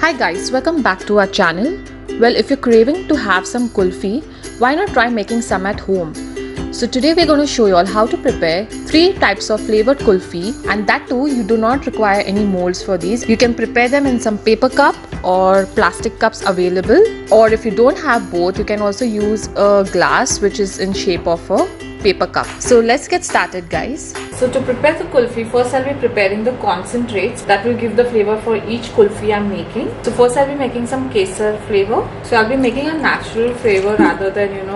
Hi guys, welcome back to our channel. Well, if you're craving to have some kulfi, why not try making some at home? So today we're going to show you all how to prepare 3 types of flavored kulfi, and that too you do not require any molds for these. You can prepare them in some paper cup or plastic cups available, or if you don't have both, you can also use a glass which is in shape of a paper cup. So let's get started guys. So to prepare the kulfi, first I'll be preparing the concentrates that will give the flavor for each kulfi I'm making. So first I'll be making some kesar flavor. So I'll be making a natural flavor rather than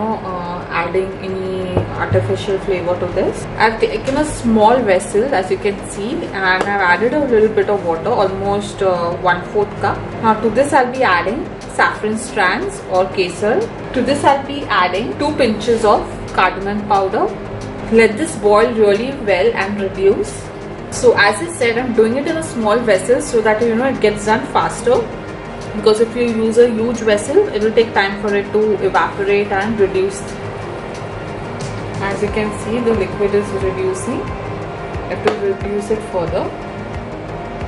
adding any artificial flavor to this. I've taken a small vessel as you can see, and I've added a little bit of water, almost 1/4 cup. Now to this I'll be adding saffron strands or kesar. To this I'll be adding 2 pinches of cardamom powder. Let this boil really well and reduce. So as I said, I'm doing it in a small vessel so that it gets done faster, because if you use a huge vessel, it will take time for it to evaporate and reduce. As you can see, the liquid is reducing. I have to reduce it further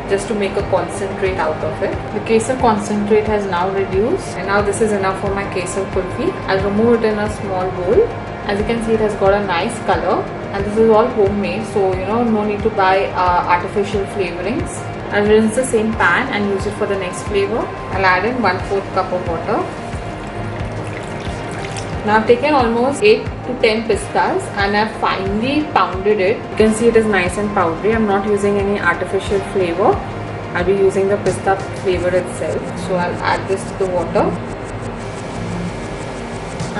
just to make a concentrate out of it. The kesar concentrate has now reduced, and now this is enough for my kesar kulfi. I'll remove it in a small bowl. As you can see, it has got a nice color, and this is all homemade, so no need to buy artificial flavorings. I'll rinse the same pan and use it for the next flavor. I'll add in 1/4 cup of water. Now I've taken almost 8 to 10 pistas and I've finely pounded it. You can see it is nice and powdery. I'm not using any artificial flavor. I'll be using the pista flavor itself. So I'll add this to the water.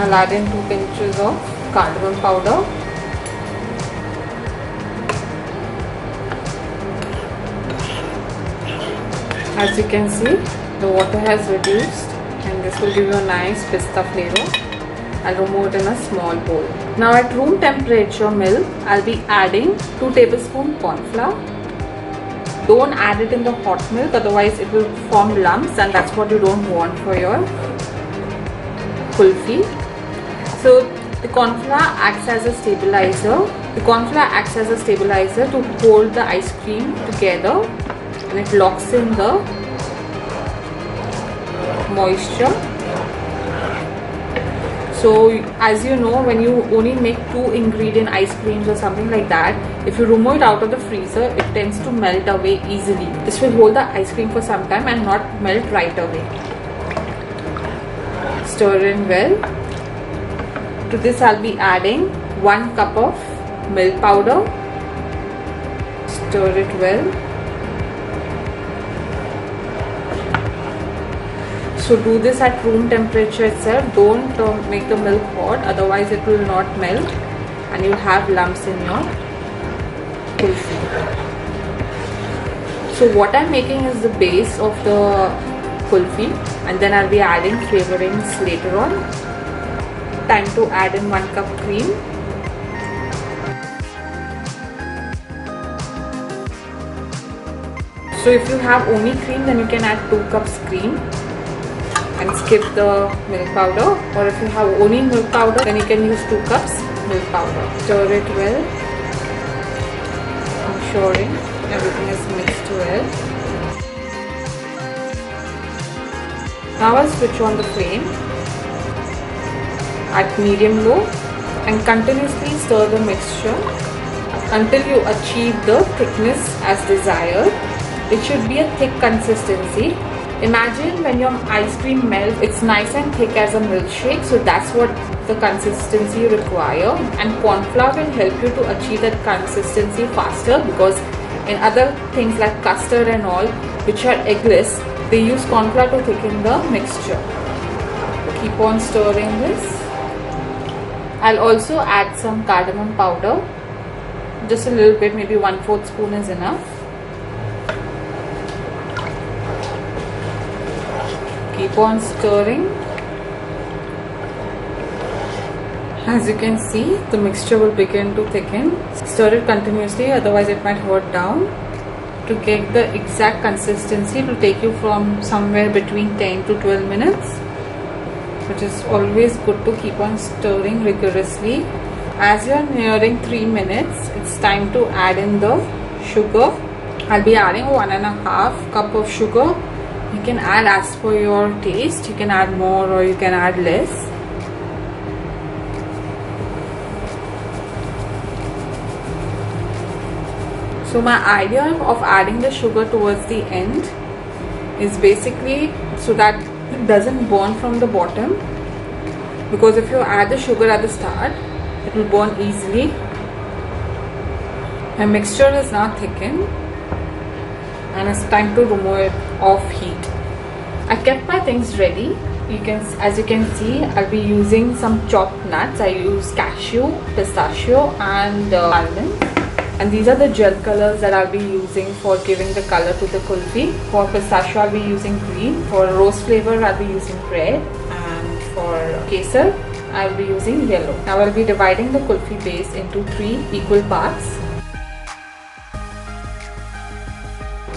I'll add in 2 pinches of cardamom powder. As you can see, the water has reduced, and this will give you a nice pista flavor. I'll remove it in a small bowl. Now at room temperature milk, I'll be adding 2 tablespoons cornflour. Don't add it in the hot milk, otherwise it will form lumps, and that's what you don't want for your kulfi. So the cornflour acts as a stabilizer. The cornflour acts as a stabilizer to hold the ice cream together, and it locks in the moisture. So as you know, when you only make 2 ingredient ice creams or something like that, if you remove it out of the freezer, it tends to melt away easily. This will hold the ice cream for some time and not melt right away. Stir in well. To this I'll be adding 1 cup of milk powder. Stir it well. So do this at room temperature itself. Don't make the milk hot, otherwise it will not melt and you'll have lumps in your kulfi. So what I'm making is the base of the kulfi, and then I'll be adding flavorings later on. Time to add in 1 cup cream. So if you have only cream, then you can add 2 cups cream and skip the milk powder, or if you have only milk powder, then you can use 2 cups milk powder. Stir it well, ensuring everything is mixed well. Now I'll switch on the flame at medium-low and continuously stir the mixture until you achieve the thickness as desired. It should be a thick consistency. Imagine when your ice cream melts, it's nice and thick as a milkshake, so that's what the consistency you require, and cornflour will help you to achieve that consistency faster, because in other things like custard and all, which are eggless, they use cornflour to thicken the mixture. Keep on stirring this. I'll also add some cardamom powder, just a little bit, maybe 1/4 spoon is enough. Keep on stirring. As you can see, the mixture will begin to thicken. Stir it continuously, otherwise it might hurt down. To get the exact consistency, it will take you from somewhere between 10 to 12 minutes, which is always good to keep on stirring rigorously. As you are nearing 3 minutes, it's time to add in the sugar. I'll be adding 1.5 cup of sugar. You can add as per your taste. You can add more or you can add less. So my idea of adding the sugar towards the end is basically so that it doesn't burn from the bottom, because if you add the sugar at the start, it will burn easily. My mixture is now thickened and it's time to remove it off heat. I kept my things ready. As you can see, I'll be using some chopped nuts. I use cashew, pistachio and almonds. And these are the gel colors that I'll be using for giving the color to the kulfi. For pistachio, I'll be using green. For rose flavor, I'll be using red. And for kesar, I'll be using yellow. Now I'll be dividing the kulfi base into 3 equal parts.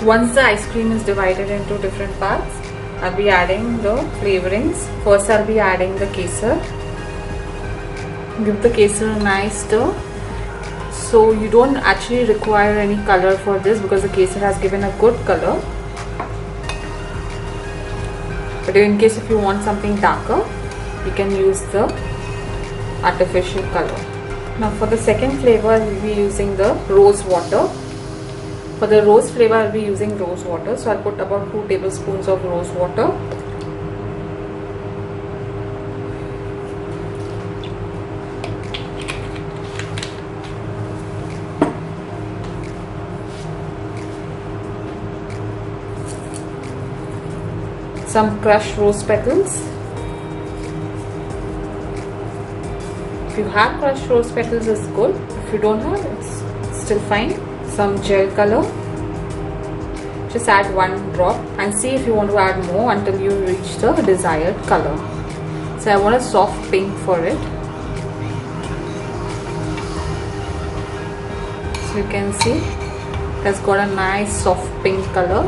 Once the ice cream is divided into different parts, I'll be adding the flavorings. First, I'll be adding the kesar. Give the kesar a nice stir. So you don't actually require any color for this because the kesar has given a good color. But in case if you want something darker, you can use the artificial color. Now for the second flavor, I will be using the rose water. For the rose flavor, I will be using rose water. So I'll put about 2 tablespoons of rose water. Some crushed rose petals. If you have crushed rose petals, it's good. If you don't have, it's still fine. Some gel color. Just add 1 drop and see if you want to add more until you reach the desired color. So I want a soft pink for it. So you can see it has got a nice soft pink color.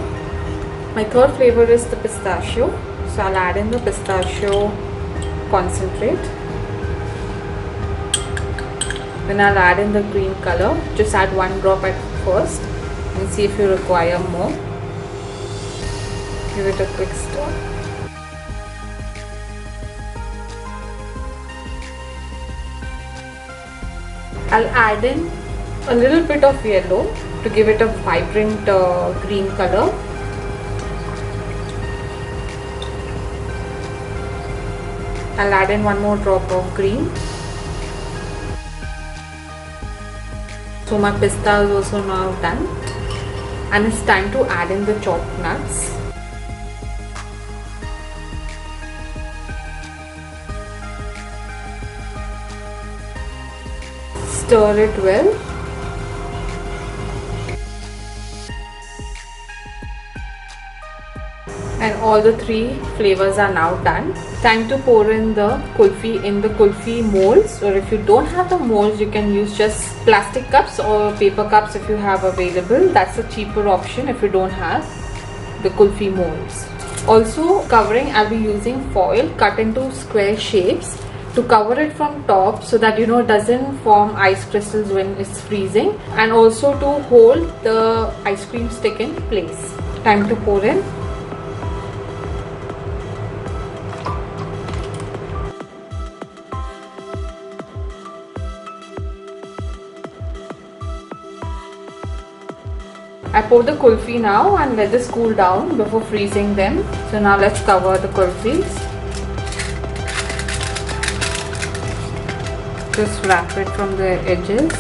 My third flavor is the pistachio. So I'll add in the pistachio concentrate. Then I'll add in the green color. Just add 1 drop at first and see if you require more. Give it a quick stir. I'll add in a little bit of yellow to give it a vibrant green color. I'll add in 1 more drop of green. So my pista is also now done, and it's time to add in the chopped nuts. Stir it well. And all the 3 flavors are now done. Time to pour in the kulfi molds, or if you don't have the molds, you can use just plastic cups or paper cups if you have available. That's a cheaper option if you don't have the kulfi molds. Also covering, I'll be using foil cut into square shapes to cover it from top so that it doesn't form ice crystals when it's freezing, and also to hold the ice cream stick in place. Time to pour in. I pour the kulfi now and let this cool down before freezing them. So now let's cover the kulfis. Just wrap it from the edges.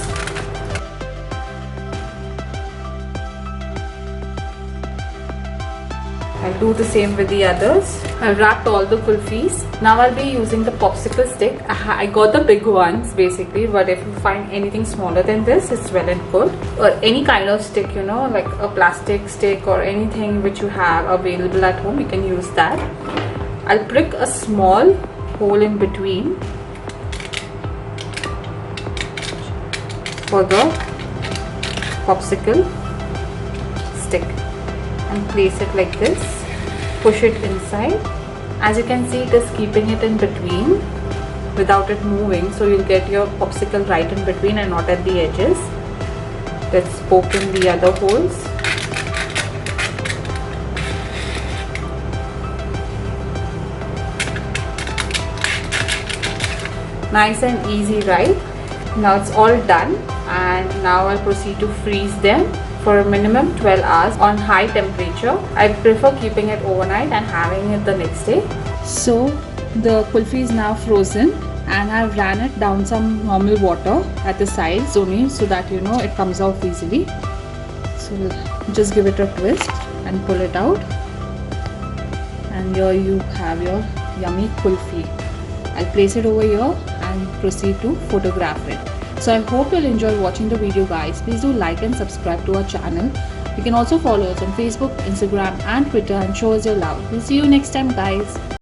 I'll do the same with the others. I've wrapped all the kulfis. Now I'll be using the popsicle stick. I got the big ones basically, but if you find anything smaller than this, it's well and good. Or any kind of stick, like a plastic stick or anything which you have available at home, you can use that. I'll prick a small hole in between for the popsicle stick and place it like this. Push it inside. As you can see, it is keeping it in between without it moving, so you'll get your popsicle right in between and not at the edges. Let's poke in the other holes. Nice and easy, right? Now it's all done, and now I'll proceed to freeze them for a minimum 12 hours on high temperature. I prefer keeping it overnight and having it the next day. So the kulfi is now frozen, and I've ran it down some normal water at the sides only so that it comes out easily. So just give it a twist and pull it out, and here you have your yummy kulfi. I'll place it over here and proceed to photograph it. So I hope you'll enjoy watching the video, guys. Please do like and subscribe to our channel. You can also follow us on Facebook, Instagram and Twitter and show us your love. We'll see you next time, guys.